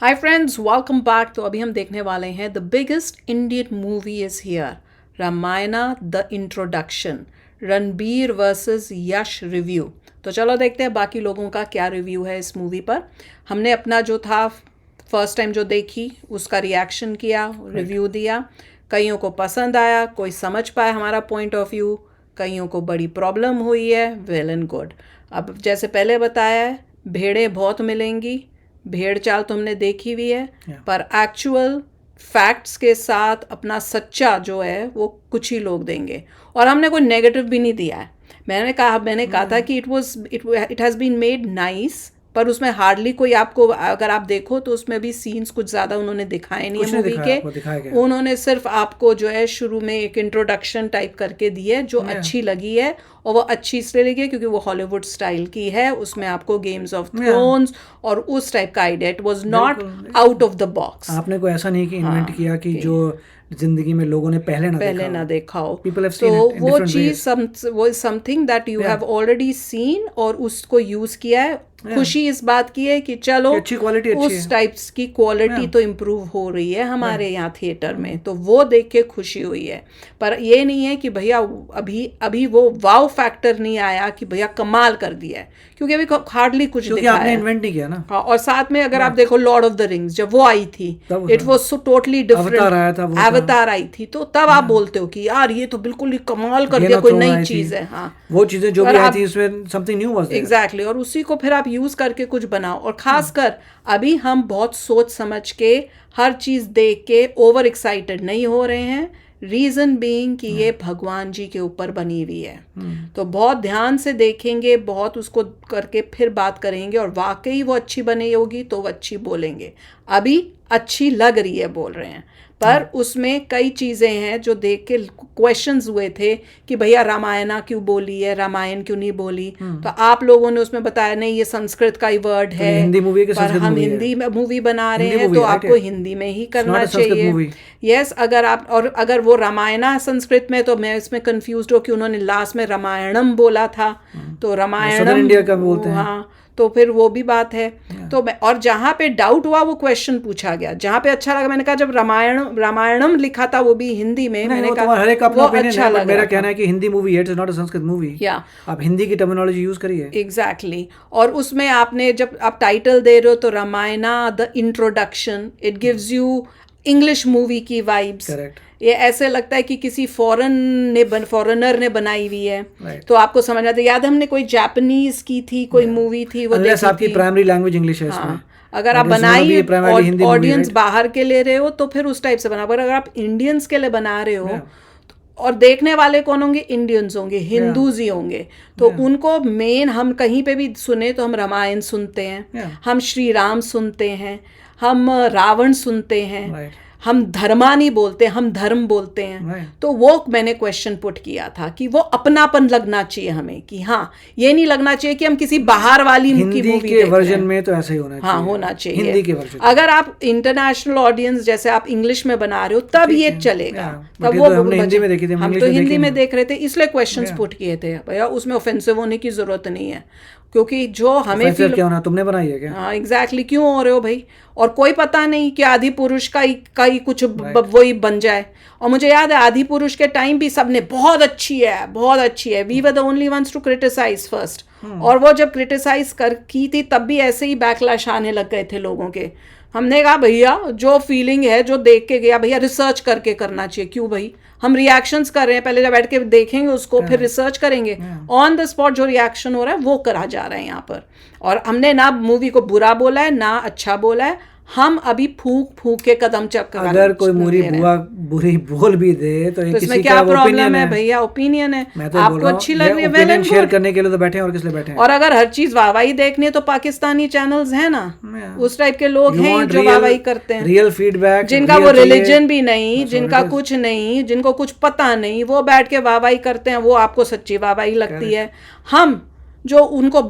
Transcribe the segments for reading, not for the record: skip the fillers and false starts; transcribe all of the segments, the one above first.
Hi friends, welcome back. तो अभी हम देखने वाले हैं the biggest Indian movie is here, Ramayana the introduction, Ranbir versus Yash review. तो चलो देखते हैं बाकी लोगों का क्या रिव्यू है इस मूवी पर। हमने अपना जो था फर्स्ट टाइम जो देखी उसका रिएक्शन किया, रिव्यू दिया। कईयों को पसंद आया, कोई समझ पाया हमारा पॉइंट ऑफ व्यू, कईयों को बड़ी प्रॉब्लम हुई है। Well and good. अब जैसे पहले बताया है, भेड़ें बहुत मिलेंगी, भेड़ चाल तो हमने देखी हुई है, पर एक्चुअल फैक्ट्स के साथ अपना सच्चा जो है वो कुछ ही लोग देंगे। और हमने कोई नेगेटिव भी नहीं दिया है। मैंने कहा था कि it has been made nice, पर उसमें हार्डली कोई आपको, अगर आप देखो तो उसमें भी सीन्स कुछ ज़्यादा उन्होंने दिखाए नहीं है मूवी के। उन्होंने सिर्फ आपको जो है शुरू में एक इंट्रोडक्शन टाइप करके दी है जो अच्छी लगी है, और वो अच्छी इसलिए लगी है क्योंकि वो हॉलीवुड स्टाइल की है। उसमें आपको गेम्स ऑफ थ्रोन्स और उस टाइप का idea, it was not out of the box. आपने कोई ऐसा नहीं कि इन्वेंट किया कि जो जिंदगी में लोगों ने पहले ना देखा हो। तो वो चीज वो something that you have already seen और उसको यूज किया है। खुशी इस बात की है कि चलो अच्छी क्वालिटी, उस टाइप्स की क्वालिटी तो इम्प्रूव हो रही है हमारे यहाँ थिएटर में, तो वो देख के खुशी हुई है। पर ये नहीं है कि भैया अभी वो वाव फैक्टर नहीं आया कि भैया कमाल कर दिया है, क्योंकि अभी हार्डली कुछ दिखाया आपने इन्वेंट नहीं किया ना। हाँ, और साथ में अगर आप देखो लॉर्ड ऑफ द रिंग्स जब वो आई थी, it was so totally different. अवतार आई थी, तो तब आप बोलते हो कि यार ये तो बिल्कुल ही कमाल कर दिया, कोई नई चीज है। हाँ, वो चीजें जो भी आई थी उसमें something new was there. Exactly. और उसी को फिर आप यूज करके कुछ बनाओ। और खासकर अभी हम बहुत सोच समझ के हर चीज देख के ओवर एक्साइटेड नहीं हो रहे हैं। रीजन बीइंग कि ये भगवान जी के ऊपर बनी हुई है, तो बहुत ध्यान से देखेंगे, बहुत उसको करके फिर बात करेंगे, और वाकई वो अच्छी बनी होगी तो वो अच्छी बोलेंगे। अभी अच्छी लग रही है बोल रहे हैं, पर उसमें कई चीज़ें हैं जो देख के क्वेश्चंस हुए थे कि भैया रामायणा क्यों बोली है, रामायण क्यों नहीं बोली। तो आप लोगों ने उसमें बताया नहीं ये संस्कृत का ही वर्ड है, हिंदी मूवी पर हम हिंदी में मूवी बना रहे हैं तो आपको हिंदी में ही करना चाहिए। यस, अगर वो रामायणा संस्कृत में, तो मैं इसमें कंफ्यूज हो कि उन्होंने लास्ट में रामायणम बोला था, तो रामायणम इंडिया का बोलते हैं। हाँ, तो फिर वो भी बात है। तो और जहाँ पे डाउट हुआ वो क्वेश्चन पूछा गया, जहाँ पे अच्छा लगा मैंने कहा जब रामायणम लिखा था वो भी हिंदी में, मैंने कहा हर एक का अपना ओपिनियन अच्छा है, लगा। मेरा कहना है कि हिंदी मूवी है, it is not a Sanskrit movie. या आप हिंदी की टर्मिनोलॉजी यूज करिए। एग्जैक्टली। और उसमें आपने जब आप टाइटल दे रहे हो तो Ramayana the introduction, it gives you English movie की वाइब्स। करेक्ट। ये ऐसे लगता है कि किसी फॉरेनर ने बनाई हुई है। तो आपको समझ आता है, याद हमने कोई जापानीज की थी, कोई मूवी थी, वो देखी आपकी थी। प्राइमरी लैंग्वेज इंग्लिश है इसमें। अगर आप बनाई ऑडियंस बाहर के ले रहे हो तो फिर उस टाइप से बना, पर अगर आप इंडियंस के लिए बना रहे हो और देखने वाले कौन होंगे, इंडियंस होंगे, हिंदूज ही होंगे, तो उनको मेन, हम कहीं पे भी सुने तो हम रामायण सुनते हैं, हम श्री राम सुनते हैं, हम रावण सुनते हैं, हम धर्मा नहीं बोलते, हम धर्म बोलते हैं। तो वो मैंने क्वेश्चन पुट किया था कि वो अपनापन लगना चाहिए हमें, कि हाँ ये नहीं लगना चाहिए कि हम किसी बाहर वाली की मूवी के वर्जन में तो ऐसा ही होना चाहिए। हाँ, होना चाहिए हिंदी के वर्जन। अगर आप इंटरनेशनल ऑडियंस जैसे आप इंग्लिश में बना रहे हो तब ये चलेगा, तब वो हमने हिंदी में देखी थी, हम तो हिंदी में देख रहे थे, इसलिए क्वेश्चंस पुट किए थे। भैया उसमें ऑफेंसिव होने की जरूरत नहीं है, क्योंकि जो हमें क्या होना, तुमने बनाई है क्या? हाँ एग्जैक्टली, क्यों हो रहे हो भाई। और कोई पता नहीं कि आदि पुरुष का ही कुछ वही बन जाए। और मुझे याद है आदि पुरुष के टाइम भी सबने बहुत अच्छी है, बहुत अच्छी है, we were the only ones to criticize first. और वो जब क्रिटिसाइज की थी तब भी ऐसे ही बैकलैश आने लग गए थे लोगों के। हमने कहा भैया जो फीलिंग है, जो देख के गया, भैया रिसर्च करके करना चाहिए। क्यों भाई, हम रिएक्शंस कर रहे हैं, पहले जब बैठ के देखेंगे उसको, फिर रिसर्च करेंगे, ऑन द स्पॉट जो रिएक्शन हो रहा है वो करा जा रहा है यहाँ पर। और हमने ना मूवी को बुरा बोला है ना अच्छा बोला है, हम अभी फूक के कदम चक्कर। अगर कोई बुरी बोल भी दे तो इसमें क्या प्रॉब्लम है भैया, ओपिनियन है, आपको अच्छी लग रही है, वेल एंड शेयर करने के लिए तो बैठे हैं, और किस लिए बैठे हैं। और अगर हर चीज वाहवाही देखनी है तो पाकिस्तानी चैनल्स हैं ना, उस टाइप के लोग हैं जो वाहवाही करते हैं, रियल फीडबैक, जिनका वो रिलीजन भी नहीं, जिनका कुछ नहीं, जिनको कुछ पता नहीं, वो बैठ के वाहवाही करते हैं, वो आपको सच्ची वाहवाही लगती है। हम जो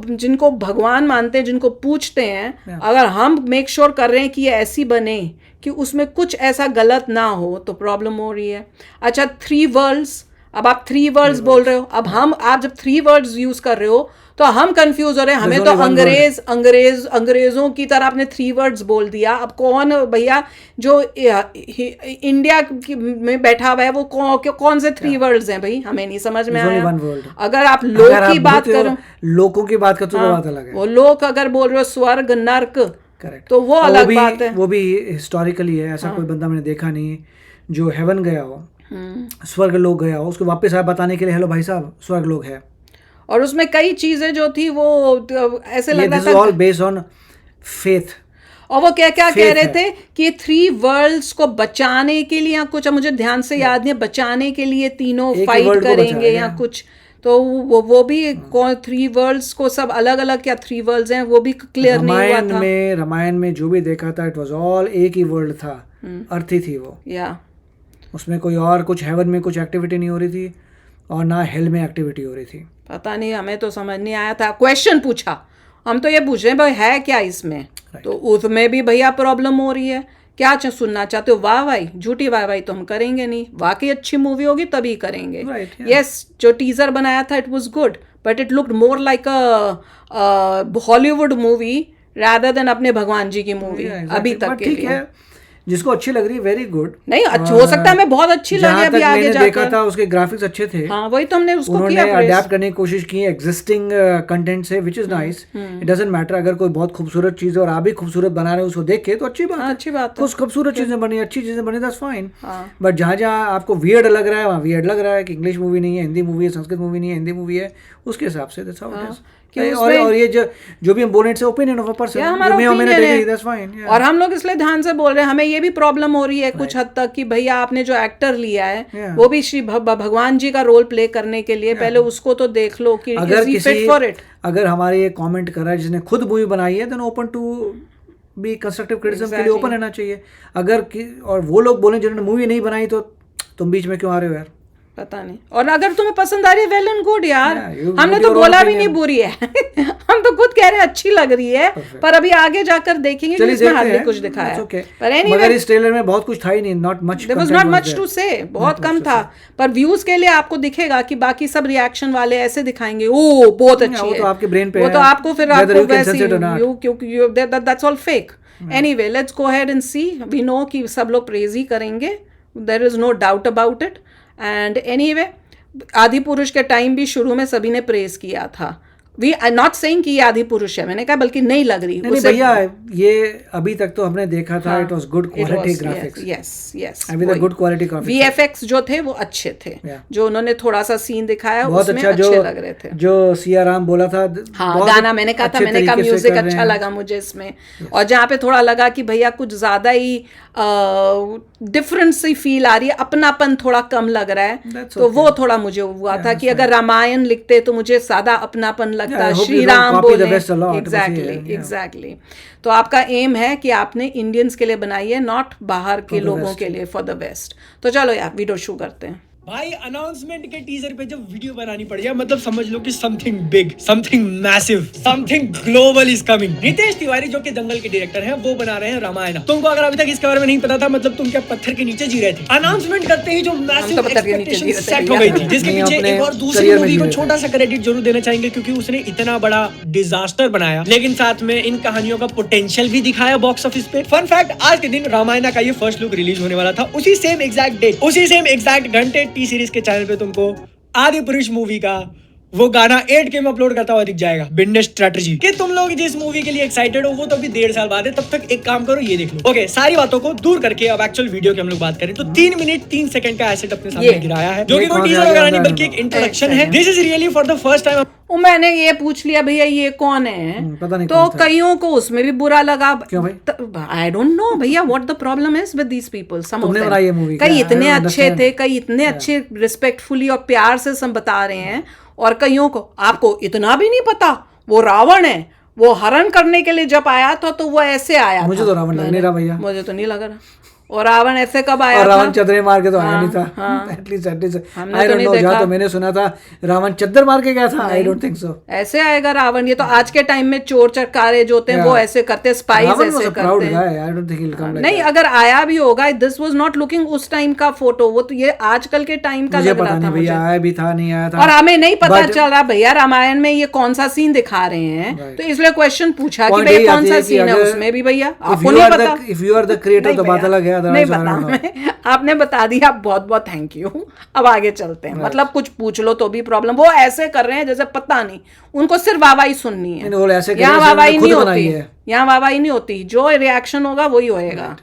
जिनको भगवान मानते हैं, जिनको पूछते हैं, अगर हम मेक श्योर कर रहे हैं कि ये ऐसी बने कि उसमें कुछ ऐसा गलत ना हो, तो प्रॉब्लम हो रही है। अच्छा, 3 वर्ल्ड्स, अब आप 3 वर्ड्स बोल रहे हो, अब आप जब 3 वर्ड्स यूज कर रहे हो तो हम कंफ्यूज हो रहे हैं, हमें तो अंग्रेजों की तरह आपने 3 वर्ड्स बोल दिया। अब कौन भैया जो इंडिया में बैठा हुआ है वो कौन से 3 वर्ड्स हैं भाई, हमें नहीं समझ में आया। अगर आप लोक की बात करो, लोगों की बात करो तो बात अलग है। वो लोक अगर बोल रहे हो स्वर्ग नर्क, करेक्ट, तो वो अलग बात है। वो भी हिस्टोरिकली है, ऐसा कोई बंदा मैंने देखा नहीं जो हेवन गया हो, स्वर्ग लोग गया हो, उसको वापस आया बताने के लिए हेलो भाई साहब स्वर्ग लोग है। और उसमें कई चीजें जो थी वो ऐसे लग रहा था ऑल बेस्ड ऑन फेथ। और वो क्या क्या कह रहे थे कि 3 वर्ल्ड्स को बचाने के लिए या कुछ, मुझे ध्यान से याद नहीं, बचाने के लिए तीनों फाइट करेंगे या कुछ, तो वो भी 3 वर्ल्ड्स को सब अलग अलग क्या 3 वर्ल्ड्स हैं वो भी क्लियर नहीं हुआ था। रामायण में जो भी देखा था इट वाज ऑल एक ही वर्ल्ड था, अर्थ ही थी वो, या उसमें कोई और कुछ हेवन में कुछ एक्टिविटी नहीं हो रही थी और ना हेल में एक्टिविटी हो रही थी। पता नहीं, हमें तो समझ नहीं आया था। क्वेश्चन पूछा, हम तो ये पूछ रहे हैं भाई है क्या इसमें, तो उसमें भी भैया प्रॉब्लम हो रही है। क्या सुनना चाहते हो, वाह भाई, झूठी वाह भाई तो हम करेंगे नहीं, वाकई अच्छी मूवी होगी तभी करेंगे। यस, जो टीजर बनाया था it was good but it looked more like a Hollywood movie rather than अपने भगवान जी की मूवी अभी तक के लिए। जिसको अच्छी लग रही है वेरी गुड, नहीं अच्छा हो सकता है मैं बहुत अच्छी लगी अभी आगे जाकर। देखा था उसके ग्राफिक्स अच्छे थे, हाँ वही तो हमने उसको किया, अडैप्ट करने की कोशिश की एग्जिस्टिंग कंटेंट से, which is nice. It doesn't matter अगर कोई बहुत खूबसूरत चीज है और आप भी खूबसूरत बना रहे हो उसको देख के तो अच्छी बात है, अच्छी बात है। कुछ खूबसूरत चीजें बनी, अच्छी चीजें बनी, दैट्स फाइन। बट जहाँ जहाँ आपको वियर्ड लग रहा है वहाँ वियर्ड लग रहा है कि इंग्लिश मूवी नहीं है, हिंदी मूवी है, संस्कृत मूवी नहीं है, हिंदी मूवी है, उसके हिसाब से दैट्स हाउ इट इज। और ये जो भी हम बोल रहे हैं ओपिनियन ऑफ अ पर्सन, और हम लोग इसलिए ध्यान से बोल रहे हैं। हमें ये भी प्रॉब्लम हो रही है कुछ हद तक कि भैया आपने जो एक्टर लिया है वो भी श्री भगवान जी का रोल प्ले करने के लिए, पहले उसको तो देख लो कि अगर किसी फॉर इट। अगर हमारे ये कमेंट कर रहा है जिसने खुद मूवी बनाई है then open to be constructive criticism के लिए ओपन रहना चाहिए। अगर और वो लोग बोले जिन्होंने मूवी नहीं बनाई तो तुम बीच में क्यों आ रहे हो यार, पता नहीं। और अगर तुम्हें पसंद आ रही है वेल एंड गुड यार, हमने तो बोला भी नहीं बुरी है हम तो खुद कह रहे हैं अच्छी लग रही है, पर अभी आगे जाकर देखेंगे कि इसमें हार्डली कुछ दिखाया। पर एनीवे मगर इस ट्रेलर में बहुत कुछ था ही नहीं, not much, there was not much to say, बहुत कम था। पर व्यूज के लिए आपको दिखेगा कि बाकी सब रिएक्शन वाले ऐसे दिखाएंगे ओ बहुत अच्छी है, वो तो आपके ब्रेन पे वो तो आपको फिर आपको वैसे क्योंकि that's all fake. Anyway let's go ahead and see, we know कि सब लोग प्रेज ही करेंगे, there is no doubt about it. And anyway Adipurush के टाइम भी शुरू में सभी ने प्रेज किया था। वी आई नॉट सेइंग कि ये आदि पुरुष है, मैंने कहा बल्कि नहीं लग रही। नहीं भैया ये अभी तक तो हमने देखा था, it was good quality graphics, yes अभी तक गुड क्वालिटी ग्राफिक्स, वीएफएक्स जो थे वो अच्छे थे, जो उन्होंने थोड़ा सा सीन दिखाया बहुत उसमें अच्छा, अच्छे लग रहे थे। जो सिया राम बोला था, हाँ गाना मैंने कहा था, मैंने कहा म्यूजिक अच्छा लगा मुझे इसमें, और जहाँ पे थोड़ा लगा कि भैया कुछ ज्यादा ही डिफरेंट सी फील आ रही है, अपनापन थोड़ा कम लग रहा है, तो वो थोड़ा मुझे हुआ था कि अगर रामायण लिखते तो मुझे ज्यादा अपनापन लगता, श्री राम बोले। एग्जैक्टली। तो आपका एम है कि आपने इंडियंस के लिए बनाई है, नॉट बाहर के लोगों के लिए, फॉर द बेस्ट। तो चलो यार वीडियो शुरू करते हैं। भाई अनाउंसमेंट के टीजर पे जब वीडियो बनानी पड़ जाए मतलब समझ लो कि something big, something massive, something global is coming. Ritesh Tiwari जो कि दंगल के डायरेक्टर हैं वो बना रहे हैं रामायण। तुमको अगर अभी तक इसके बारे में नहीं पता था मतलब तुम क्या पत्थर के नीचे जी रहे थे। अनाउंसमेंट करते ही जो मैसिव एक्सपेक्टेशन सेट हो गई थी, जिसके पीछे एक और दूसरी मूवी को छोटा सा क्रेडिट जरूर देना चाहेंगे क्योंकि उसने इतना बड़ा डिजास्टर बनाया लेकिन साथ में इन कहानियों का पोटेंशियल भी दिखाया बॉक्स ऑफिस पे। फन फैक्ट, आज के दिन रामायण का ये फर्स्ट लुक रिलीज होने वाला था, उसी सेम एग्जैक्ट डेट, उसी सेम एग्जैक्ट घंटे टी सीरीज के चैनल पे तुमको आदि पुरुष मूवी का वो गाना 8K में अपलोड करता हुआ दिख जाएगा। बिजनेस स्ट्रेटजी कि तुम लोग जिस मूवी के लिए एक्साइटेड हो वो तो अभी 1.5 साल बाद है, तब तक एक काम करो ये देख लो। ओके, सारी बातों को दूर करके अब एक्चुअल वीडियो की हम लोग बात करें तो 3 मिनट 3 सेकंड का एसेट अपने सामने गिराया है, जो कि कोई टीजर वगैरह नहीं बल्कि एक इंट्रोडक्शन है। This is really for the first time. मैंने ये पूछ लिया भैया ये कौन है, पता नहीं, तो कईयों को उसमें भी बुरा लगा। आई डोंट नो भैया what the problem is with these people. कई इतने अच्छे थे, कई इतने अच्छे रिस्पेक्टफुली और प्यार से सब बता रहे हैं, और कईयों को आपको इतना भी नहीं पता वो रावण है, वो हरण करने के लिए जब आया था तो वो ऐसे आया। मुझे तो रावण लग नहीं रहा भैया, मुझे तो नहीं लग रहा। और रावण ऐसे कब आया और था? रावण चदरे मार के तो आया नहीं था एटलीस्ट हमने आई तो डोंट नहीं नो। जहाँ देखा। तो मैंने सुना था रावण चद्दर मार के गया था। आई डोंट थिंक सो। ऐसे आएगा रावण? ये तो आज के टाइम में चोर चकारे जो होते हैं वो ऐसे करते हैं, स्पाइस रावण ऐसे वाज अ प्राउड करते हैं। Guy. I don't think he will come like नहीं, अगर आया भी होगा, दिस वाज नॉट लुकिंग उस टाइम का फोटो, वो तो ये आजकल के टाइम का मुझे लग पता रहा था नहीं मुझे। भैया आया भी था नहीं आया था। और हमें नहीं पता But- चल रहा भैया रामायण में ये कौन सा सीन दिखा रहे हैं, Right. तो इसलिए क्वेश्चन पूछा कि Point भैया यही कौन आती सा है कि सीन है अगर- उसमें भी भैया If आपको you नहीं are पता। if you are the creator नहीं तो बात भैया, अलग है, नहीं otherwise I पता don't know। हमें। आपने बता दिया, बहुत बहुत थैंक यू। अब आगे चलते हैं। मतलब कुछ पूछ लो तो भी प्रॉब्लम। वो ऐसे कर रहे हैं जैसे पता नहीं, उनको सिर्फ वाहवाही सुननी है। नहीं, वो ऐसे कर रहे यहाँ हैं जैसे वाहवाही उन्होंने नहीं खुद होती, बनाई है। यहाँ वाहवाही नहीं होती, जो रिएक्शन होगा वही होएगा।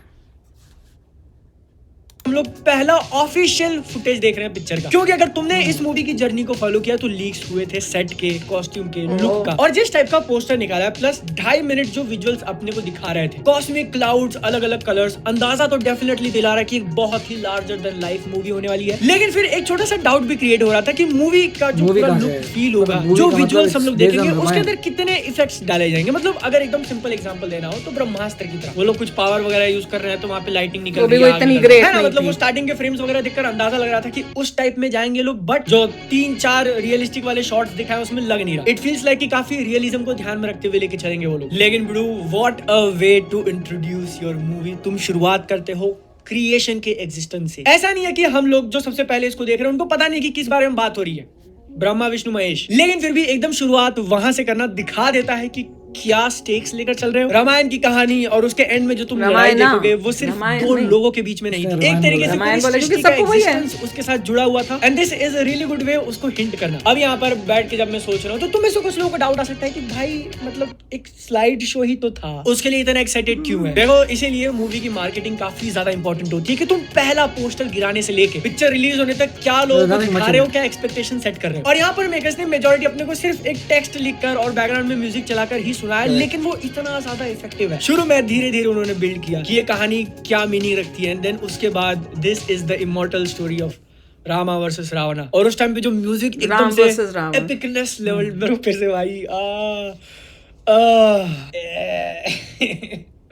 हम लोग पहला ऑफिशियल फुटेज देख रहे हैं पिक्चर का, क्योंकि अगर तुमने इस मूवी की जर्नी को फॉलो किया तो लीक्स हुए थे सेट के, कॉस्ट्यूम के, लुक का, और जिस टाइप का पोस्टर निकाला है प्लस 2.5 मिनट जो विजुअल्स अपने को दिखा रहे थे, कॉस्मिक क्लाउड्स, अलग अलग कलर्स, अंदाजा तो डेफिनेटली दिला रहा है कि एक बहुत ही लार्जर देन लाइफ मूवी होने वाली है। लेकिन फिर एक छोटा सा डाउट भी क्रिएट हो रहा था कि मूवी का जो Movie पूरा कहाँ से लुक है? फील होगा, मतलब जो movie का विजुअल्स मतलब हम लोग based on देखेंगे उसके रामायण। अंदर कितने इफेक्ट्स डाले जाएंगे। मतलब अगर एकदम सिंपल एग्जांपल देना हो तो ब्रह्मास्त्र की तरह वो लोग कुछ पावर वगैरह यूज कर रहे हैं तो वहाँ पे लाइटिंग निकल तो भी रही वो है, आग इतनी निकल रही है। great है ना? नहीं मतलब थी। वो स्टार्टिंग के फ्रेम्स वगैरह देखकर अंदाजा लग रहा था कि उस टाइप में जाएंगे लोग, बट जो 3-4 रियलिस्टिक वाले शॉट्स दिखाए उसमें लग नहीं रहा। इट फील्स लाइक कि काफी रियलिज्म को ध्यान में रखते हुए लेके चलेंगे वो लोग। लेकिन bro, what a way to introduce your movie. तुम शुरुआत करते हो क्रिएशन के एग्जिस्टेंस से। ऐसा नहीं है कि हम लोग जो सबसे पहले इसको देख रहे हैं उनको पता नहीं कि किस बारे में बात हो रही है, ब्रह्मा विष्णु महेश, लेकिन फिर भी एकदम शुरुआत वहां से करना दिखा देता है कि क्या स्टेक्स लेकर चल रहे हो। रामायण की कहानी और उसके एंड में जो तुम लड़ाई रामायण ना, देखोगे वो सिर्फ रामायण दो नहीं। लोगों के बीच में नहीं थी, एक तरीके से रामायण पूरी बोले सृष्टि क्योंकि का सबको वही है। existence उसके साथ जुड़ा हुआ था। And this is a really good way उसको हिंट करना। अब यहाँ पर बैठ के जब मैं सोच रहा हूँ तो तुम्हें से कुछ लोगों को डाउट आ सकता है कि भाई मतलब एक स्लाइड शो ही तो था, उसके लिए इतना एक्साइटेड क्यों है। देखो, इसीलिए मूवी की मार्केटिंग काफी ज्यादा इंपॉर्टेंट होती है कि तुम पहला पोस्टर गिराने से लेके पिक्चर रिलीज होने तक क्या लोग दिखा रहे हो, क्या एक्सपेक्टेशन सेट कर रहे हो। और यहाँ पर मेकर्स ने मेजॉरिटी अपने को सिर्फ एक टेक्स्ट लिखकर और बैकग्राउंड में म्यूजिक चलाकर ही सुनाया, लेकिन वो इतना ज्यादा इफेक्टिव है। शुरू में धीरे धीरे उन्होंने बिल्ड किया कि ये कहानी क्या मीनिंग रखती है, एंड देन उसके बाद this is the immortal story of Rama versus Ravana. और उस टाइम पे जो म्यूजिक एकदम राम से versus रावण। एपिकनेस लेवल पर फिर से भाई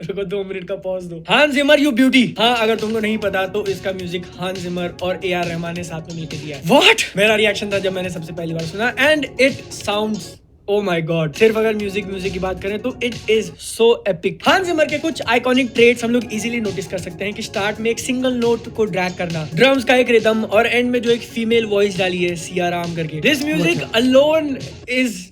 रुको 2 मिनट का पॉज दो। हांस जिमर यू ब्यूटी। हाँ, अगर तुमको नहीं पता तो इसका म्यूजिक हांस जिमर और AR रहमान ने साथ में मिलकर दिया है। व्हाट मेरा रिएक्शन था जब मैंने सबसे पहली बार सुना, and it sounds oh my God. सिर्फ अगर म्यूजिक की बात करें तो इट इज सो एपिक। हांस जिमर के कुछ आइकॉनिक ट्रेड्स हम लोग इजीली नोटिस कर सकते हैं कि स्टार्ट में एक सिंगल नोट को ड्रैग करना, ड्रम्स का एक रिदम, और एंड में जो एक फीमेल वॉइस डाली है सिया राम करके। दिस म्यूजिक अलोन इज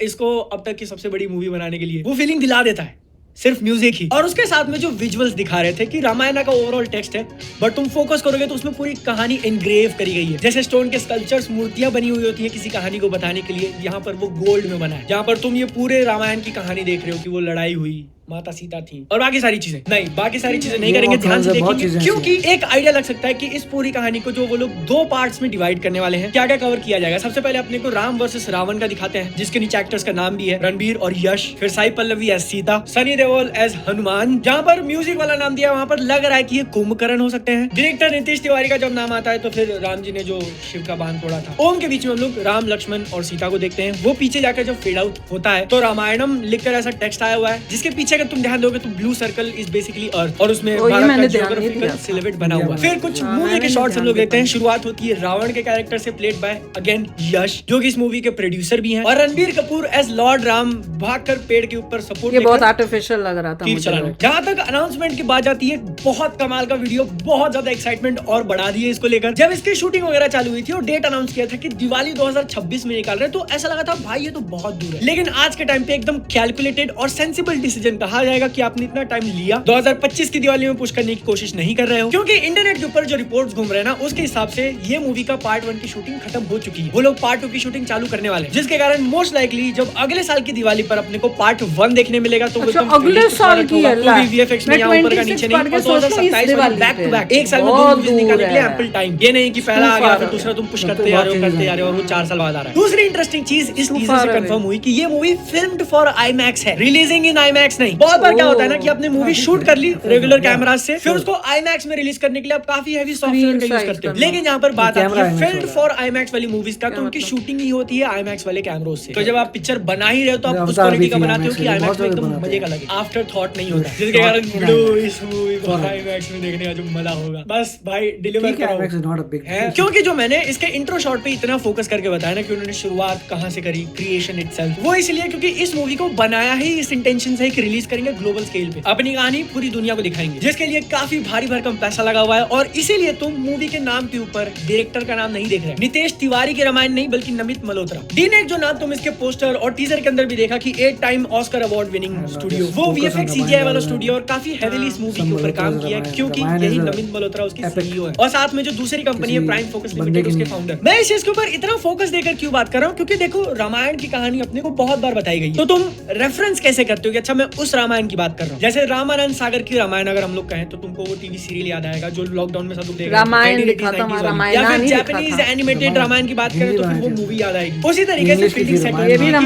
इसको अब तक की सबसे बड़ी मूवी बनाने के लिए वो फीलिंग दिला देता है, सिर्फ म्यूजिक ही। और उसके साथ में जो विजुअल्स दिखा रहे थे कि रामायण का ओवरऑल टेक्स्ट है, बट तुम फोकस करोगे तो उसमें पूरी कहानी एनग्रेव करी गई है। जैसे स्टोन के स्कल्पचर्स, मूर्तियां बनी हुई होती है किसी कहानी को बताने के लिए, यहाँ पर वो गोल्ड में बना है। यहाँ पर तुम ये पूरे रामायण की कहानी देख रहे हो कि वो लड़ाई हुई, माता सीता थी, और बाकी सारी चीजें नहीं करेंगे, ध्यान से देखेंगे, क्योंकि एक आइडिया लग सकता है कि इस पूरी कहानी को जो वो लोग 2 पार्ट्स में डिवाइड करने वाले हैं, क्या क्या कवर किया जाएगा। सबसे पहले अपने को राम वर्सेस रावण का दिखाते हैं, जिसके नीचे एक्टर्स का नाम भी है रणबीर और यश, फिर साई पल्लवी एज सीता, सनी देओल एज हनुमान। जहाँ पर म्यूजिक वाला नाम दिया वहाँ पर लग रहा है कि ये कुंभकर्ण हो सकते हैं। डायरेक्टर नीतीश तिवारी का जब नाम आता है तो फिर राम जी ने जो शिव का बांध तोड़ा था। ओम के बीच में हम लोग राम, लक्ष्मण और सीता को देखते हैं। वो पीछे जाकर जब फेड आउट होता है तो रामायणम लिखकर ऐसा टेक्स्ट आया हुआ है, जिसके पीछे अगर तुम ध्यान दोगे तो blue circle is basically earth, और उसमें भारत का ज्योग्राफिकल सिलुएट बना हुआ है। फिर कुछ मूवी के शॉट्स हम लोग देखते हैं। शुरुआत होती है रावण के कैरेक्टर से, प्लेड बाय अगेन यश, जो कि इस मूवी के प्रोड्यूसर भी हैं, और रणबीर कपूर एज लॉर्ड राम भागकर पेड़ के ऊपर सपोर्ट, ये बहुत आर्टिफिशियल लग रहा था मुझे। जहाँ तक अनाउंसमेंट की बात जाती है, बहुत कमाल का वीडियो, बहुत ज्यादा एक्साइटमेंट और बढ़ा दी है इसको लेकर। जब इसकी शूटिंग वगैरह चालू हुई थी और डेट अनाउंस किया था कि दिवाली 2026 में निकाल रहे हैं, तो ऐसा लगा था भाई ये तो बहुत दूर है। लेकिन आज के टाइम पे एकदम कैलकुलेटेड और सेंसिबल डिसीजन कहा जाएगा कि आपने इतना टाइम लिया, 2025 की दिवाली में पुश करने की कोशिश नहीं कर रहे हो, क्योंकि इंटरनेट के ऊपर जो रिपोर्ट्स घूम रहे हैं ना, उसके हिसाब से ये मूवी का पार्ट 1 की शूटिंग खत्म हो चुकी है। वो लोग पार्ट 2 की शूटिंग चालू करने वाले हैं, जिसके कारण मोस्ट लाइकली जब अगले साल की दिवाली पर अपने को पार्ट 1 देखने मिलेगा तो अच्छा, अगले साल की है, VFX में यहाँ ऊपर का नीचे नहीं, 2027 वाली बैक टू बैक, एक साल में 2 मूवीज निकालने के लिए एम्पल टाइम। ये नहीं कि पहला आ गया फिर दूसरा तुम पुश करते जा रहे हो और वो 4 साल बाद आ रहा है। दूसरी इंटरेस्टिंग चीज इस टीजर से कंफर्म हुई कि ये मूवी फिल्म्ड फॉर IMAX है, रिलीजिंग इन IMAX नहीं। नहीं, बहुत बार क्या होता है ना कि आपने मूवी शूट कर ली रेगुलर कैमरा से, फिर उसको आईमैक्स में रिलीज करने के लिए आप काफी हैवी सॉफ्टवेयर का यूज करते हो। लेकिन यहाँ पर बात आती है फिल्ड फॉर आईमैक्स वाली मूवीज का, तो उनकी शूटिंग ही होती है आईमैक्स वाले कैमरों से। तो जब आप पिक्चर बना ही रहे हो तो आप उस क्वालिटी का बनाते हो कि आईमैक्स में एकदम मजे का लगे, आफ्टर थॉट नहीं होता, जिसके कारण ब्लू इस मूवी को आईमैक्स में देखने का जो मजा होगा, बस भाई डिलीवर करो। क्योंकि जो मैंने इसके इंट्रो शॉट पे इतना फोकस करके बताया ना कि उन्होंने शुरुआत कहां से करी, क्रिएशन इटसेल्फ, वो इसलिए क्योंकि इस मूवी को बनाया ही इस इंटेंशन से कि रिलीज करेंगे ग्लोबल स्केल पे, अपनी कहानी पूरी दुनिया को दिखाएंगे, जिसके लिए काफी भारी भरकम पैसा लगा हुआ है। और इसीलिए तुम मूवी के नाम के ऊपर डायरेक्टर का नाम नहीं देख रहे, नितेश तिवारी की रामायण नहीं बल्कि नमित मल्होत्रा। डीनेट जो नाम तुम इसके पोस्टर और टीजर के अंदर भी देखा कि 8 time Oscar award winning studio, वो वीएफएक्स सीजीआई वाला स्टूडियो, और काफी हेवीली इस मूवी के ऊपर काम किया क्योंकि यही नमित मल्होत्रा उसकी सीईओ है, और साथ में जो दूसरी कंपनी है प्राइम फोकस लिमिटेड उसके फाउंडर। मैं इस चीज के ऊपर इतना फोकस देकर क्यों बात कर रहा हूँ, क्योंकि देखो रामायण की कहानी अपने को बहुत बार बताई गई है, तो तुम रेफरेंस कैसे करते हो कि अच्छा मैं उस रामायण की बात कर रहा हूँ। जैसे रामानंद सागर की रामायण अगर हम लोग कहें तो तुमको वो टीवी सीरियल याद आएगा जो लॉकडाउन में सब लोग देख रहे थे, या फिर जापानीज एनिमेटेड रामायण की बात करें तो फिर वो मूवी याद आएगी। उसी तरीके से फीलिंग सेट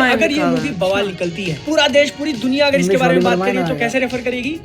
अगर ये मूवी बवाल निकलती है, पूरा देश पूरी दुनिया अगर इसके बारे में बात करेगी तो कैसे रेफर करेगी,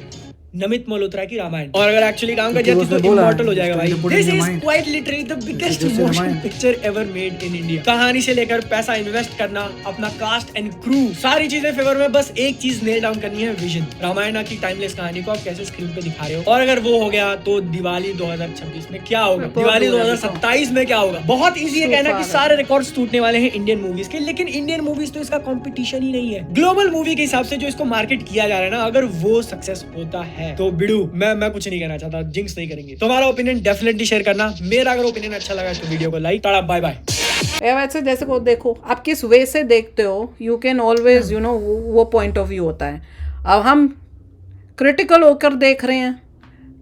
नमित मल्होत्रा की रामायण। और अगर एक्चुअली काम कर जाती तो इमॉर्टल हो जाएगा भाई। This is quite literally the biggest motion picture ever made in India. कहानी से लेकर पैसा इन्वेस्ट करना, अपना कास्ट एंड क्रू, सारी चीजें फेवर में, बस एक चीज नेल डाउन करनी है, विजन। रामायण की टाइमलेस कहानी को आप कैसे स्क्रीन पे दिखा रहे हो, और अगर वो हो गया तो दिवाली 2026 में क्या होगा, दिवाली 2027 में क्या होगा। बहुत ईजी है कहना कि सारे रिकॉर्ड्स टूटने वाले हैं इंडियन मूवीज के, लेकिन इंडियन मूवीज तो इसका कॉम्पिटिशन ही नहीं है। ग्लोबल मूवी के हिसाब से जो इसको मार्केट किया जा रहा है ना, अगर वो सक्सेस होता है तो बिडू मैं कुछ नहीं कहना चाहता, जिंक्स नहीं करेंगे। तुम्हारा ओपिनियन डेफिनेटली शेयर करना, मेरा अगर ओपिनियन अच्छा लगा तो वीडियो को लाइक, टाटा बाय बाय। वैसे जैसे को देखो आप किस वे से देखते हो, you can always you know वो पॉइंट ऑफ व्यू होता है। अब हम क्रिटिकल होकर देख रहे हैं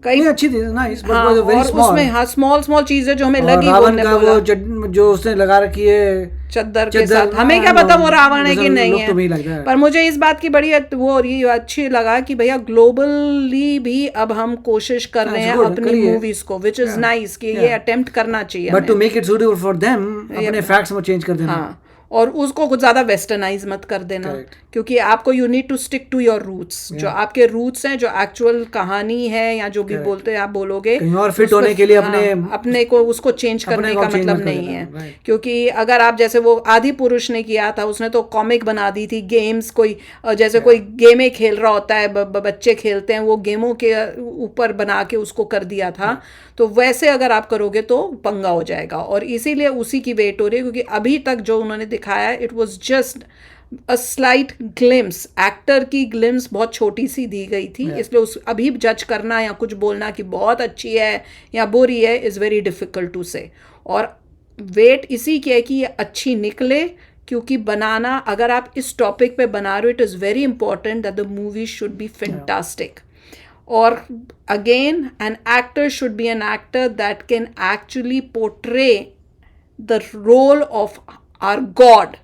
कई अच्छी थी, नाइस, हाँ, और उसमें स्मॉल चीजें जो हमें लगी, वो जो उसने लगा रखी है चद्दर के साथ, हमें क्या पता वो रावण है कि नहीं है, पर मुझे इस बात की बड़ी वो और ये अच्छी लगा कि भैया ग्लोबली भी अब हम कोशिश कर रहे हैं अपनी मूवीज को, विच इज नाइस कि ये अटेम्प्ट करना चाहिए, but to make it suitable for them अपने फैक्ट्स में चेंज कर देना। हाँ, और उसको कुछ ज्यादा वेस्टर्नाइज मत कर देना, क्योंकि आपको you need to stick to your roots, जो आपके रूट्स हैं, जो एक्चुअल कहानी है या जो भी बोलते हैं आप बोलोगे, और फिट होने के लिए अपने को उसको चेंज करने का मतलब नहीं है। क्योंकि अगर आप जैसे वो आदि पुरुष ने किया था, उसने तो कॉमिक बना दी थी, गेम्स, कोई जैसे कोई गेमें खेल रहा होता है, बच्चे खेलते हैं, वो गेमों के ऊपर बना के उसको कर दिया था, तो वैसे अगर आप करोगे तो पंगा हो जाएगा। और इसीलिए उसी की वेट हो रही है, क्योंकि अभी तक जो उन्होंने दिखाया it was just a slight glimpse, actor की ग्लिम्स बहुत छोटी सी दी गई थी, इसलिए उस अभी जज करना या कुछ बोलना कि बहुत अच्छी है या बुरी है इज़ वेरी डिफिकल्ट टू से। और वेट इसी की है कि ये अच्छी निकले, क्योंकि बनाना, अगर आप इस टॉपिक पे बना रहे हो, it is very important that the movie should be fantastic. Or again, an actor should be an actor that can actually portray the role of our God.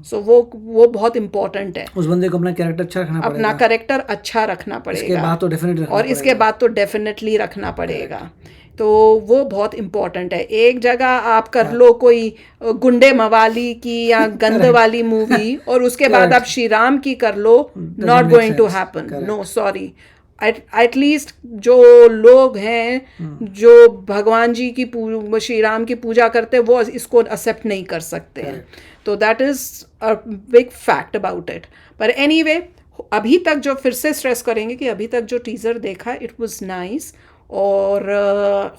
So वो बहुत इम्पोर्टेंट है। उस बंदे को अपना कैरेक्टर अच्छा रखना पड़ेगा, अपना कैरेक्टर अच्छा रखना पड़ेगा, इसके बाद तो डेफिनेटली और इसके बाद तो डेफिनेटली रखना पड़ेगा। तो वो बहुत इम्पोर्टेंट है। एक जगह आप कर लो कोई गुंडे मवाली की या गंद वाली मूवी, और उसके बाद आप श्री राम की कर लो, not going to happen, no sorry. At least जो लोग हैं जो भगवान जी की श्री राम की पूजा करते हैं, वो इसको एक्सेप्ट नहीं कर सकते हैं। तो that is a big fact about it. पर एनीवे, अभी तक जो, फिर से स्ट्रेस करेंगे कि अभी तक जो टीज़र देखा इट वाज नाइस, और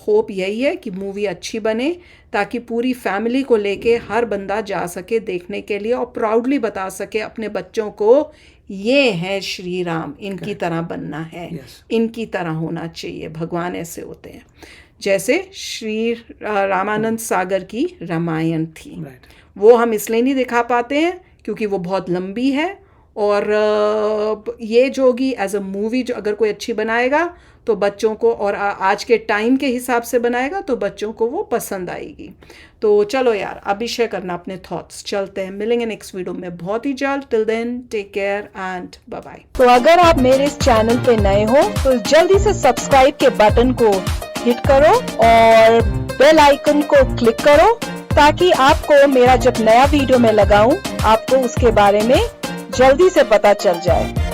होप यही है कि मूवी अच्छी बने, ताकि पूरी फैमिली को लेके हर बंदा जा सके देखने के लिए, और प्राउडली बता सके अपने बच्चों को ये है श्री राम, इनकी तरह बनना है, इनकी तरह होना चाहिए, भगवान ऐसे होते हैं। जैसे श्री रामानंद सागर की रामायण थी, वो हम इसलिए नहीं दिखा पाते हैं क्योंकि वो बहुत लंबी है, और ये जोगी एज अ मूवी जो अगर कोई अच्छी बनाएगा तो बच्चों को, और आज के टाइम के हिसाब से बनाएगा तो बच्चों को वो पसंद आएगी। तो चलो यार, अभी शेयर करना अपने थॉट्स। चलते हैं, मिलेंगे नेक्स्ट वीडियो में बहुत ही जल्द। Till then take care and bye bye. तो अगर आप मेरे इस चैनल पे नए हो तो जल्दी से सब्सक्राइब के बटन को हिट करो और बेल आइकन को क्लिक करो, ताकि आपको मेरा जब नया वीडियो मैं लगाऊं आपको उसके बारे में जल्दी से पता चल जाए।